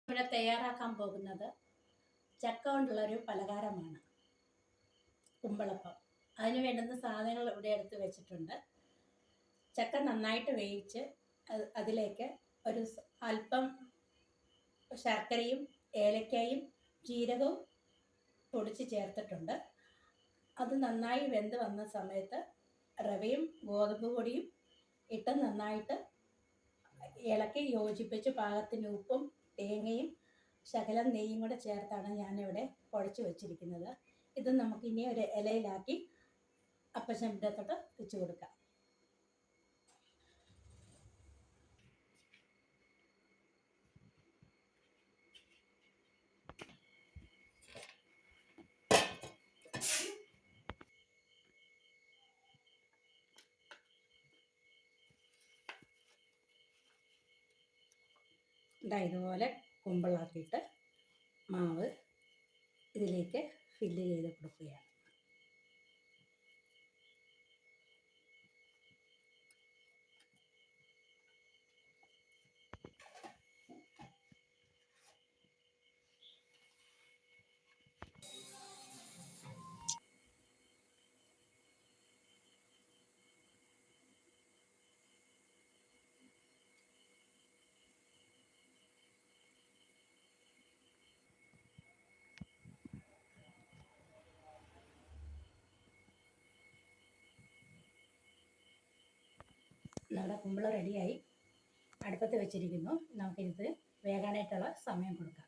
ഇവിടെ തയ്യാറാക്കാൻ പോകുന്നത് ചക്ക കൊണ്ടുള്ളൊരു പലഹാരമാണ്, കുമ്പളപ്പം. അതിന് വേണ്ടുന്ന സാധനങ്ങൾ ഇവിടെ എടുത്ത് വെച്ചിട്ടുണ്ട്. ചക്ക നന്നായിട്ട് വേവിച്ച് അതിലേക്ക് ഒരു അല്പം ശർക്കരയും ഏലക്കായും ജീരകവും പൊടിച്ച് ചേർത്തിട്ടുണ്ട്. അത് നന്നായി വെന്ത് വന്ന സമയത്ത് റവയും ഗോതമ്പ് പൊടിയും ഇട്ട് നന്നായിട്ട് ഇളക്കി യോജിപ്പിച്ച് പാകത്തിന് ഉപ്പും തേങ്ങയും ശകലം നെയ്യും കൂടെ ചേർത്താണ് ഞാനിവിടെ കുഴച്ച് വെച്ചിരിക്കുന്നത്. ഇത് നമുക്കിനി ഒരു ഇലയിലാക്കി അപ്പശബ്ദത്തോട്ട് വെച്ച് കൊടുക്കാം. ഇതുപോലെ കുമ്പിളാക്കിയിട്ട് മാവ് ഇതിലേക്ക് ഫില്ല് ചെയ്ത് കൊടുക്കുകയാണ്. നമ്മുടെ കുമ്പള റെഡിയായി അടുപ്പത്ത് വെച്ചിരിക്കുന്നു. നമുക്കിത് വേകാനായിട്ടുള്ള സമയം കൊടുക്കാം.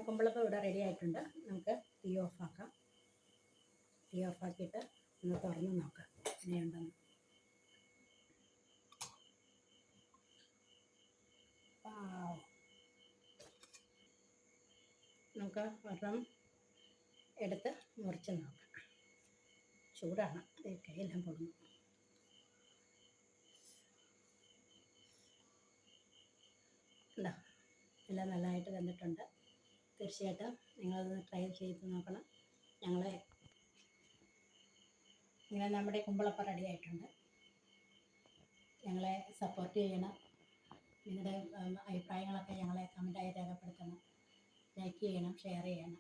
കുമ്പളപ്പം ഇവിടെ റെഡി ആയിട്ടുണ്ട്. നമുക്ക് തീ ഓഫാക്കാം. തീ ഓഫാക്കിയിട്ട് ഒന്ന് തുറന്ന് നോക്കാം എങ്ങനെയുണ്ടെന്ന്. നമുക്ക് ഒരെണ്ണം എടുത്ത് മുറിച്ച് നോക്കാം. ചൂടാണ്, കൈയെല്ലാം പൊടുന്നു. ഉണ്ടോ, എല്ലാം നല്ലതായിട്ട് വെന്തിട്ടുണ്ട്. തീർച്ചയായിട്ടും നിങ്ങളത് ട്രൈ ചെയ്ത് നോക്കണം. ഇങ്ങനെ നമ്മുടെ കുമ്പളപ്പം റെഡി ആയിട്ടുണ്ട്. ഞങ്ങളെ സപ്പോർട്ട് ചെയ്യണം. നിങ്ങളുടെ അഭിപ്രായങ്ങളൊക്കെ ഞങ്ങളെ കമൻറ്റായി രേഖപ്പെടുത്തണം. ലൈക്ക് ചെയ്യണം, ഷെയർ ചെയ്യണം.